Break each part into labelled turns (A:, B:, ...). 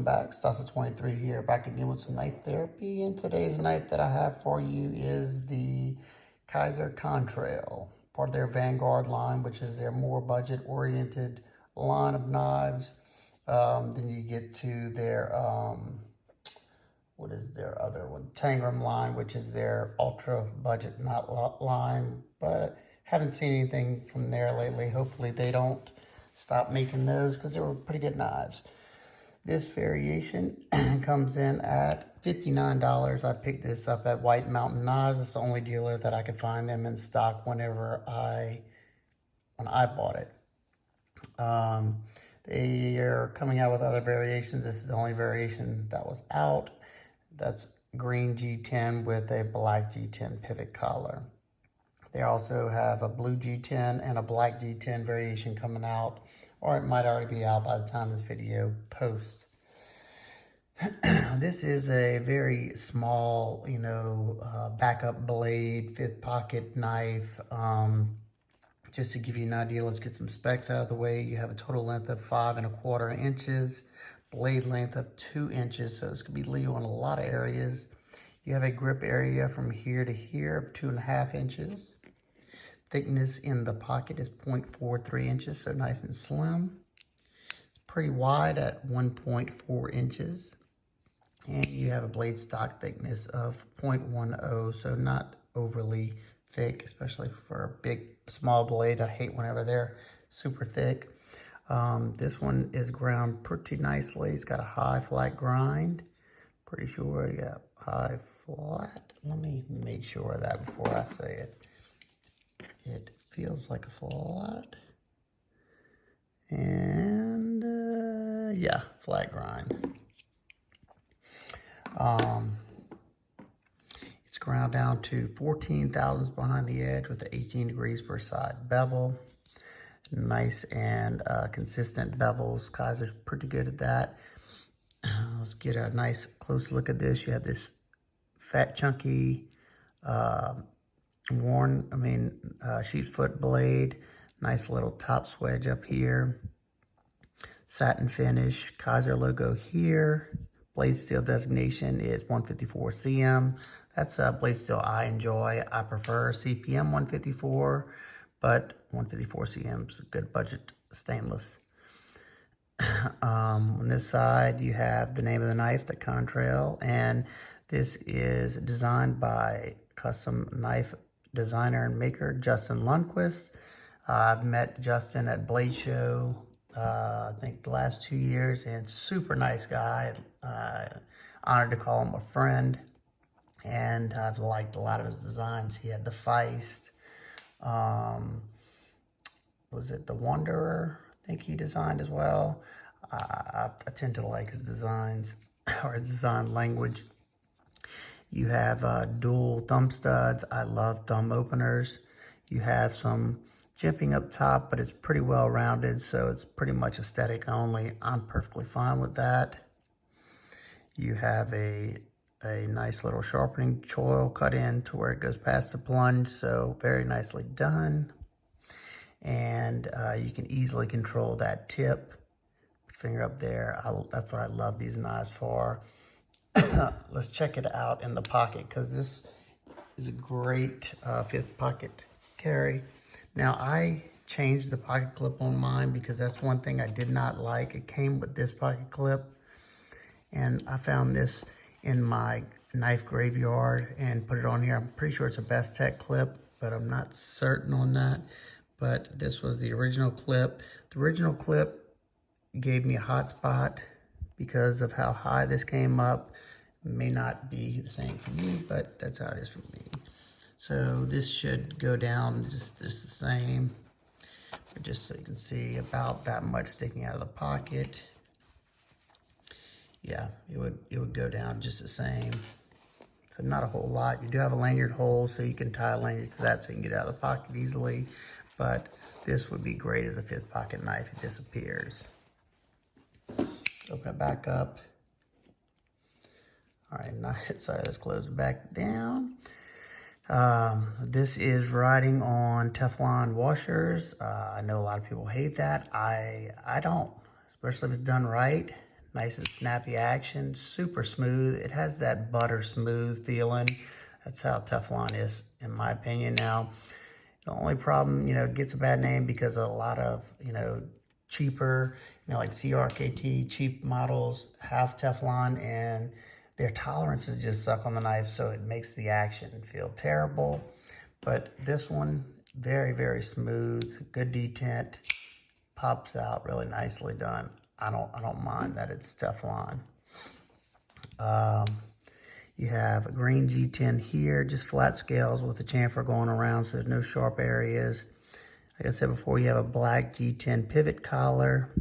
A: back. Stasa23 here, back again with some knife therapy. And today's knife that I have for you is the Kizer Contrail, part of their Vanguard line, which is their more budget-oriented line of knives. Then you get to their, what is their other one? Tangram line, which is their ultra budget line. But haven't seen anything from there lately. Hopefully they don't stop making those because they were pretty good knives. This variation comes in at $59. I picked this up at White Mountain Knives. It's the only dealer that I could find them in stock when I bought it. They are coming out with other variations. This is the only variation that was out. That's green G10 with a black G10 pivot collar. They also have a blue G10 and a black G10 variation coming out, or it might already be out by the time this video posts. This is a very small, backup blade, fifth pocket knife. Just to give you an idea, let's get some specs out of the way. You have a total length of 5 1/4 inches, blade length of 2 inches, so it's gonna be legal in a lot of areas. You have a grip area from here to here of 2.5 inches. Thickness in the pocket is 0.43 inches, so nice and slim. It's pretty wide at 1.4 inches. And you have a blade stock thickness of 0.10, so not overly thick, especially for a big, small blade. I hate whenever they're super thick. This one is ground pretty nicely. It's got a high flat grind. Pretty sure, yeah, high flat. Let me make sure of that before I say it. It feels like a flat. And yeah, flat grind. It's ground down to 14 thousandths behind the edge with the 18 degrees per side bevel. Nice and consistent bevels. Kizer's pretty good at that. Let's get a nice close look at this. You have this fat, chunky, sheep's foot blade. Nice little top swedge up here. Satin finish. Kizer logo here. Blade steel designation is 154 cm. That's a blade steel I enjoy. I prefer CPM 154, but 154 cm is a good budget stainless. On this side, you have the name of the knife, the Contrail, and this is designed by custom knife designer and maker Justin Lundquist. I've met Justin at Blade Show, I think the last 2 years, and super nice guy. Honored to call him a friend, and I've liked a lot of his designs. He had the Feist, was it the Wanderer? I think he designed as well. I tend to like his designs or his design language. You have dual thumb studs. I love thumb openers. You have some jimping up top, but it's pretty well rounded, so it's pretty much aesthetic only. I'm perfectly fine with that. You have a nice little sharpening choil cut in to where it goes past the plunge, so very nicely done. And you can easily control that tip. Finger up there. That's what I love these knives for. Let's check it out in the pocket, because this is a great fifth pocket carry. Now, I changed the pocket clip on mine because that's one thing I did not like. It came with this pocket clip, and I found this in my knife graveyard and put it on here. I'm pretty sure it's a Best Tech clip, but I'm not certain on that. But this was the original clip. The original clip gave me a hot spot because of how high this came up. It may not be the same for you, but that's how it is for me. So this should go down just the same, but just so you can see about that much sticking out of the pocket. Yeah, it would go down just the same. So not a whole lot. You do have a lanyard hole, so you can tie a lanyard to that so you can get out of the pocket easily. But this would be great as a fifth pocket knife. It disappears. Open it back up. All right, nice. Sorry, let's close it back down. This is riding on Teflon washers. I know a lot of people hate that. I don't, especially if it's done right. Nice and snappy action, super smooth. It has that butter smooth feeling. That's how Teflon is, in my opinion. Now, the only problem, it gets a bad name because a lot of, cheaper, like CRKT, cheap models have Teflon, and their tolerances just suck on the knife, so it makes the action feel terrible. But this one, very, very smooth, good detent, pops out really nicely done. I don't mind that it's Teflon. You have a green G10 here, just flat scales with the chamfer going around, so there's no sharp areas. Like I said before, you have a black G10 pivot collar,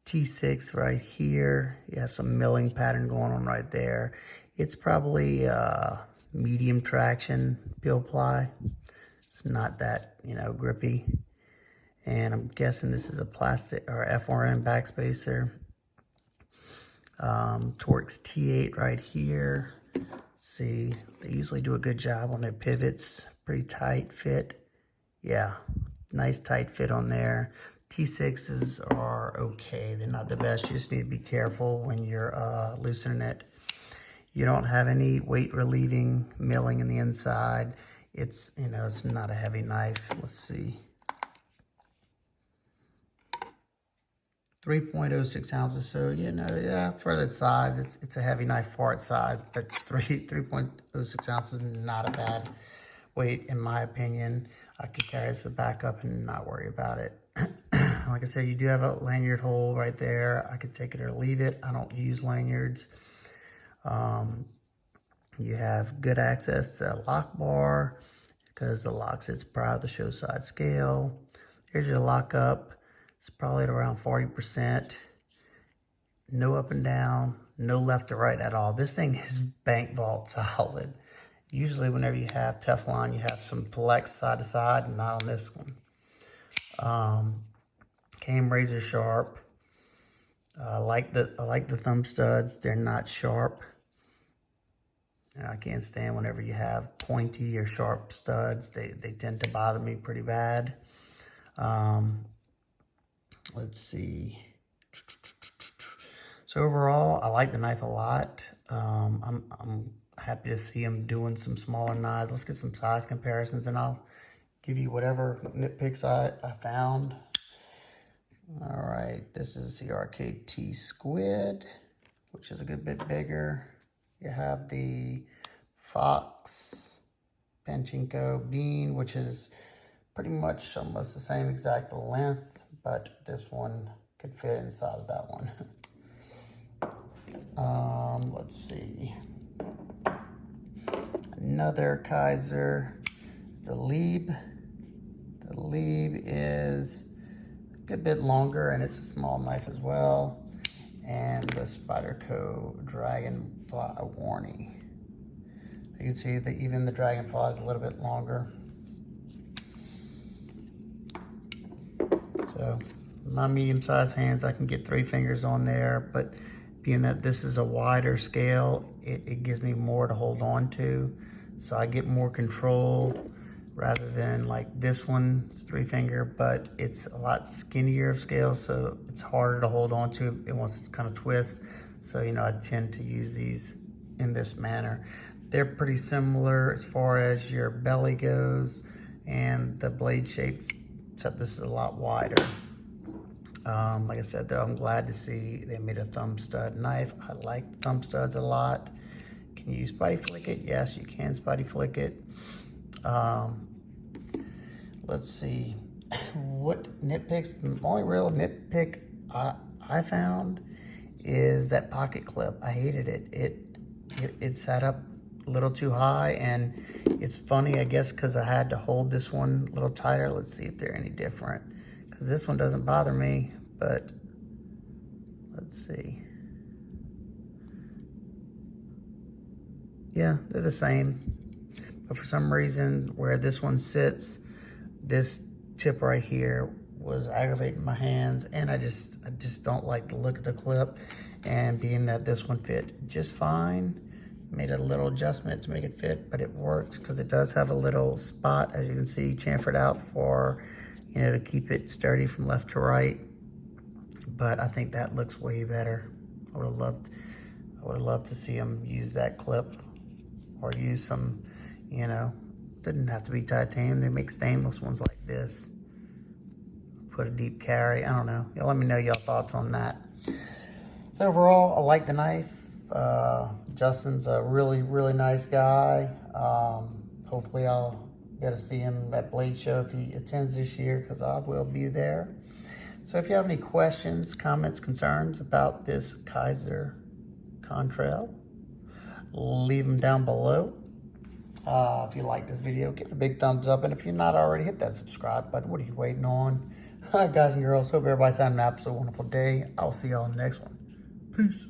A: T6 right here. You have some milling pattern going on right there. It's probably medium traction peel ply. It's not that, grippy. And I'm guessing this is a plastic or FRN backspacer. Torx T8 right here. See, they usually do a good job on their pivots. Pretty tight fit. Yeah, nice tight fit on there. T6s are okay. They're not the best. You just need to be careful when you're loosening it. You don't have any weight relieving milling in the inside. It's, it's not a heavy knife. Let's see. 3.06 ounces, so yeah, for the size, it's a heavy knife for its size, but 3.06 ounces is not a bad weight in my opinion. I could carry this back up and not worry about it. Like I said, you do have a lanyard hole right there. I could take it or leave it. I don't use lanyards. You have good access to a lock bar because the lock sits proud of the show side scale. Here's your lock up. It's probably at around 40%. No up and down, no left to right at all. This thing is bank vault solid. Usually whenever you have Teflon, you have some flex side to side, and not on this one. Came razor sharp. I like the thumb studs. They're not sharp. I can't stand whenever you have pointy or sharp studs. They tend to bother me pretty bad. Let's see. So overall, I like the knife a lot. I'm happy to see him doing some smaller knives. Let's get some size comparisons, and I'll give you whatever nitpicks I found. All right, this is the CRKT Squid, which is a good bit bigger. You have the Fox Panchinko Bean, which is pretty much almost the same exact length, but this one could fit inside of that one. Let's see. Another Kizer is the Lieb. The Lieb is a good bit longer, and it's a small knife as well. And the Spyderco Dragonfly Warney. You can see that even the Dragonfly is a little bit longer. So my medium-sized hands, I can get 3 fingers on there, but being that this is a wider scale, it gives me more to hold on to. So I get more control rather than like this one, 3-finger, but it's a lot skinnier of scale, so it's harder to hold on to. It wants to kind of twist. So, I tend to use these in this manner. They're pretty similar as far as your belly goes and the blade shapes, except this is a lot wider. Like I said, though, I'm glad to see they made a thumb stud knife. I like thumb studs a lot. Can you spotty flick it? Yes, you can spotty flick it. Let's see, what nitpicks, the only real nitpick I found is that pocket clip. I hated it. It sat up a little too high, and it's funny, I guess, because I had to hold this one a little tighter. Let's see if they're any different, because this one doesn't bother me, but let's see. Yeah, they're the same, but for some reason where this one sits, this tip right here was aggravating my hands, and I just don't like the look of the clip. And being that this one fit just fine, made a little adjustment to make it fit, but it works because it does have a little spot, as you can see, chamfered out for, to keep it sturdy from left to right. But I think that looks way better. I would have loved to see him use that clip or use some, you know, didn't have to be titanium. They make stainless ones like this. Put a deep carry. I don't know. Y'all let me know your thoughts on that. So overall, I like the knife. Justin's a really, really nice guy. Hopefully I'll get to see him at Blade Show if he attends this year, because I will be there. So if you have any questions, comments, concerns about this Kizer Contrail, leave them down below. If you like this video, give it a big thumbs up. And if you're not already, hit that subscribe button. What are you waiting on? All right, guys and girls, hope everybody's having an absolute wonderful day. I'll see y'all in the next one. Peace.